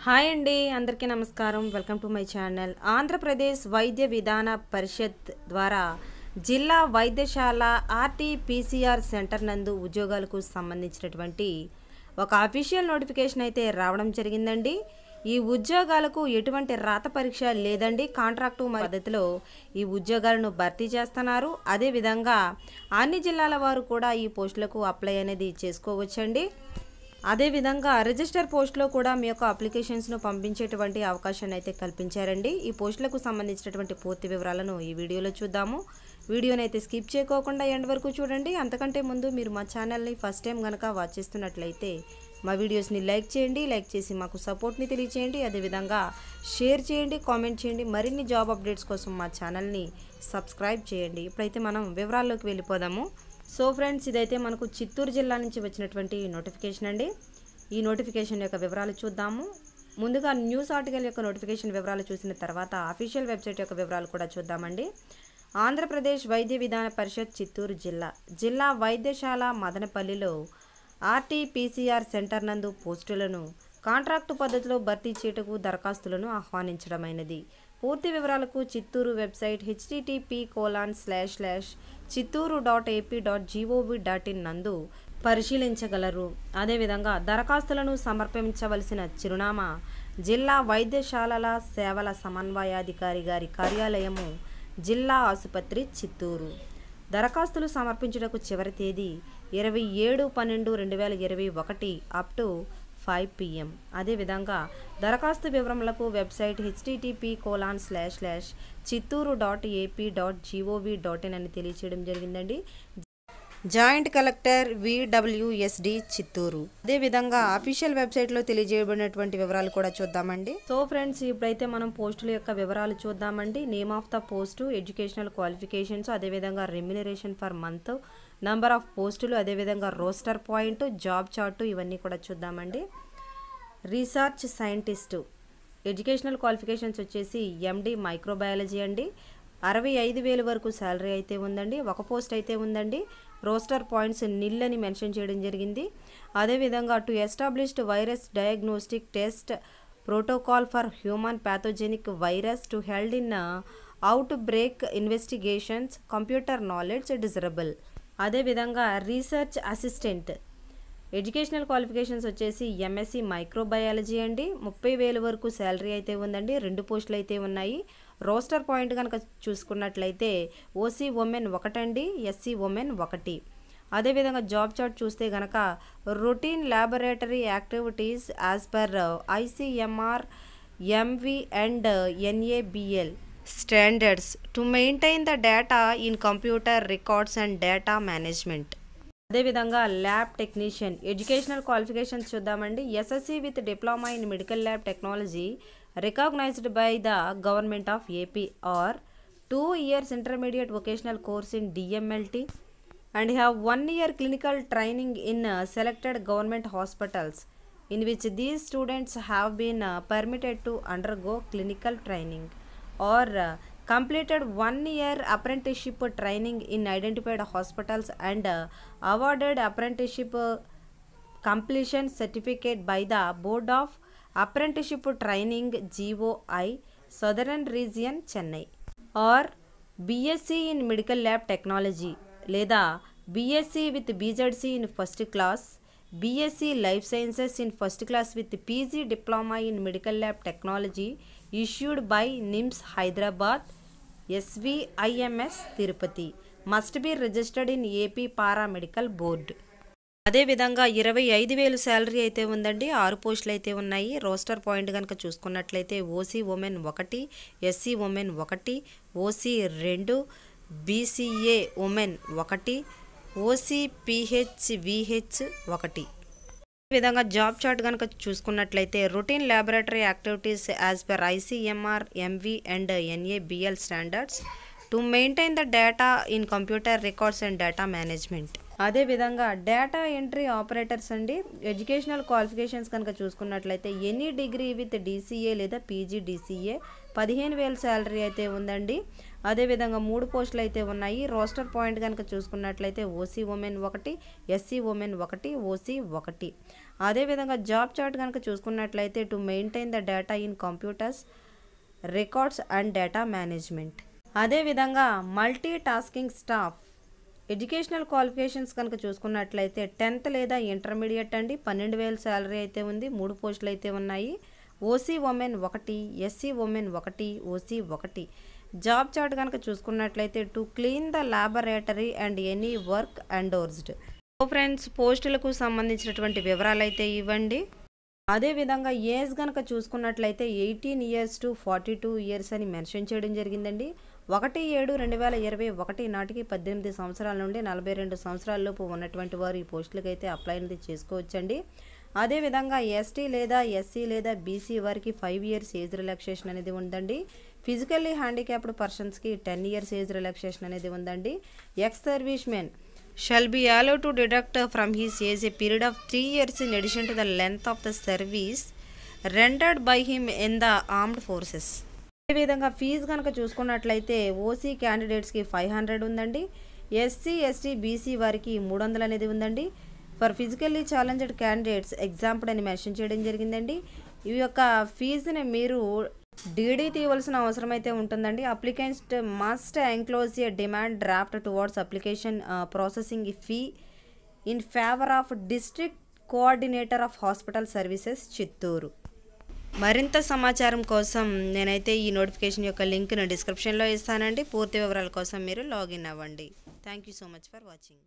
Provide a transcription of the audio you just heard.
Hi అండి, అందరికీ నమస్కారం. Welcome to my channel. Andhra Pradesh వైద్య విధాన పరిషత్ ద్వారా జిల్లా వైద్యశాల ఆర్టీపీసీఆర్ సెంటర్ నందు ఉద్యోగాలకు సంబంధించినటువంటి ఒక అఫీషియల్ నోటిఫికేషన్ అయితే రావడం జరిగిందండి. ఈ ఉద్యోగాలకు ఎటువంటి రాత పరీక్ష లేదండి. కాంట్రాక్టు పద్ధతిలో ఈ ఉద్యోగాలను భర్తీ చేస్తున్నారు. అదేవిధంగా అన్ని జిల్లాల వారు కూడా ఈ పోస్టులకు అప్లై అనేది చేసుకోవచ్చండి. అదేవిధంగా రిజిస్టర్ పోస్టులో కూడా మీ యొక్క అప్లికేషన్స్ను పంపించేటువంటి అవకాశాన్ని అయితే కల్పించారండి. ఈ పోస్టులకు సంబంధించినటువంటి పూర్తి వివరాలను ఈ వీడియోలో చూద్దాము. వీడియోని అయితే స్కిప్ చేయకోకుండా ఎండ్ వరకు చూడండి. అంతకంటే ముందు మీరు మా ఛానల్ని ఫస్ట్ టైం కనుక వాచ్ చేస్తున్నట్లయితే మా వీడియోస్ని లైక్ చేయండి. లైక్ చేసి మాకు సపోర్ట్ని తెలియచేయండి. అదేవిధంగా షేర్ చేయండి, కామెంట్ చేయండి. మరిన్ని జాబ్ అప్డేట్స్ కోసం మా ఛానల్ని సబ్స్క్రైబ్ చేయండి. ఇప్పుడైతే మనం వివరాల్లోకి వెళ్ళిపోదాము. సో ఫ్రెండ్స్, ఇదైతే మనకు చిత్తూరు జిల్లా నుంచి వచ్చినటువంటి నోటిఫికేషన్ అండి. ఈ నోటిఫికేషన్ యొక్క వివరాలు చూద్దాము. ముందుగా న్యూస్ ఆర్టికల్ యొక్క నోటిఫికేషన్ వివరాలు చూసిన తర్వాత అఫీషియల్ వెబ్సైట్ యొక్క వివరాలు కూడా చూద్దామండి. ఆంధ్రప్రదేశ్ వైద్య విధాన పరిషత్ చిత్తూరు జిల్లా వైద్యశాల మదనపల్లిలో ఆర్టీపీసీఆర్ సెంటర్ నందు పోస్టులను కాంట్రాక్టు పద్ధతిలో భర్తీ చేయుటకు దరఖాస్తులను ఆహ్వానించడమైనది. పూర్తి వివరాలకు చిత్తూరు వెబ్సైట్ http://chitturu.ap.gov.in నందు పరిశీలించగలరు. అదేవిధంగా దరఖాస్తులను సమర్పించవలసిన చిరునామా జిల్లా వైద్యశాలల సేవల సమన్వయాధికారి గారి కార్యాలయము, జిల్లా ఆసుపత్రి, చిత్తూరు. దరఖాస్తులు సమర్పించుటకు చివరి తేదీ 27/12/2021 అప్ టు 5 PM. అదేవిధంగా దరఖాస్తు వివరములకు వెబ్సైట్ http://chitturu.ap.gov.in అని తెలియచేయడం జరిగిందండి. Joint collector VWSD Chittoor. అదేవిధంగా అఫీషియల్ వెబ్సైట్లో తెలియజేయబడినటువంటి వివరాలు కూడా చూద్దామండి. సో ఫ్రెండ్స్, ఇప్పుడైతే మనం పోస్టుల యొక్క వివరాలు చూద్దామండి. Name of the post, educational qualifications, అదేవిధంగా remuneration for month, number of పోస్టులు, అదేవిధంగా రోస్టర్ పాయింట్, జాబ్ చార్టు, ఇవన్నీ కూడా చూద్దామండి. రీసెర్చ్ సైంటిస్టు, ఎడ్యుకేషనల్ క్వాలిఫికేషన్స్ వచ్చేసి MD మైక్రోబయాలజీ అండి. 65,000 వరకు శాలరీ అయితే ఉందండి. ఒక పోస్ట్ అయితే ఉందండి. రోస్టర్ పాయింట్స్ నిల్ అని మెన్షన్ చేయడం జరిగింది. అదేవిధంగా to established virus diagnostic test protocol for human pathogenic virus to held in out break investigations, computer knowledge desirable. అదేవిధంగా రీసెర్చ్ అసిస్టెంట్, ఎడ్యుకేషనల్ క్వాలిఫికేషన్స్ వచ్చేసి MSc మైక్రోబయాలజీ అండి. 30,000 వరకు శాలరీ అయితే ఉందండి. 2 పోస్టులు అయితే ఉన్నాయి. రోస్టర్ పాయింట్ కనుక చూసుకున్నట్లయితే OC ఉమెన్ 1 అండి, SC ఉమెన్ 1. అదేవిధంగా జాబ్ చార్ట్ చూస్తే కనుక routine laboratory activities as per ICMR MV and NABL standards to maintain the data in computer records and data management. అదేవిధంగా ల్యాబ్ టెక్నీషియన్, ఎడ్యుకేషనల్ క్వాలిఫికేషన్స్ చూద్దామండి. SSC with diploma in medical lab technology recognised by the government of AP or 2 years intermediate vocational course in DMLT and have 1 year clinical training in selected government hospitals in which these students have been permitted to undergo clinical training or completed 1 year apprenticeship training in identified hospitals and awarded apprenticeship completion certificate by the Board of Apprenticeship Training GOI Southern Region Chennai or BSc in Medical Lab Technology లేదా BSc with BZC in first class, BSc Life Sciences in first class with PG Diploma in Medical Lab Technology issued by NIMS Hyderabad, SVIMS Tirupati must be registered in AP Paramedical Board. అదేవిధంగా 25,000 salary అయితే ఉందండి. 6 పోస్టులు అయితే ఉన్నాయి. Roster point కనుక చూసుకున్నట్లయితే OC women 1, SC women 1, OC 2, BCA women 1, OC PH VH 1. అదేవిధంగా job chart కనుక చూసుకున్నట్లయితే routine laboratory activities as per ICMR MV and NABL standards to maintain the data in computer records and data management. అదేవిధంగా data entry operators అండి. Educational qualifications కనుక చూసుకున్నట్లయితే any degree with DCA లేదా PG DCA 15,000 salary అయితే ఉందండి. అదేవిధంగా 3 పోస్టులు అయితే ఉన్నాయి. రోస్టర్ పాయింట్ కనుక చూసుకున్నట్లయితే OC women 1, SC women 1, OC 1. అదేవిధంగా జాబ్ చార్ట్ కనుక చూసుకున్నట్లయితే to maintain the data in computers records and data management. అదేవిధంగా multi tasking staff. Educational qualifications కనుక చూసుకున్నట్లయితే 10th లేదా ఇంటర్మీడియట్ అండి. 12,000 శాలరీ అయితే ఉంది. 3 పోస్టులు అయితే ఉన్నాయి. OC women 1, SC women 1, OC 1. Job chart కనుక చూసుకున్నట్లయితే to clean the laboratory and any work endorsed. So friends, పోస్టులకు సంబంధించినటువంటి వివరాలు అయితే ఇవ్వండి. అదేవిధంగా ఏజ్ కనుక చూసుకున్నట్లయితే 18 years to 42 years అని మెన్షన్ చేయడం జరిగిందండి. 1/7/2021 నాటికి 18 సంవత్సరాల నుండి 42 సంవత్సరాల లోపు ఉన్నటువంటి వారు ఈ పోస్టులకు అయితే అప్లై అనేది చేసుకోవచ్చండి. అదేవిధంగా ST లేదా SC లేదా BC వారికి 5 years ఏజ్ రిలాక్సేషన్ అనేది ఉందండి. ఫిజికల్లీ హ్యాండిక్యాప్డ్ పర్సన్స్కి 10 years ఏజ్ రిలాక్సేషన్ అనేది ఉందండి. Ex service men shall be allowed to deduct from his age a period of 3 years in addition to the length of the service rendered by him in the armed forces. అదేవిధంగా fee కనుక చూసుకున్నట్లయితే OC క్యాండిడేట్స్కి 500 ఉందండి. SC ST BC వారికి 300 అనేది ఉందండి. For physically challenged candidates example అని mention చేయడం జరిగిందండి. ఈ యొక్క ఫీజుని మీరు DD తీయవలసిన అవసరం అయితే ఉంటుందండి. Applicant must enclose A demand draft towards application processing fee in favour of district coordinator of hospital services Chittoor. మరింత సమాచారం కోసం నేనైతే ఈ నోటిఫికేషన్ యొక్క లింక్ను డిస్క్రిప్షన్లో ఇస్తానండి. పూర్తి వివరాల కోసం మీరు లాగిన్ అవ్వండి. Thank you so much for watching.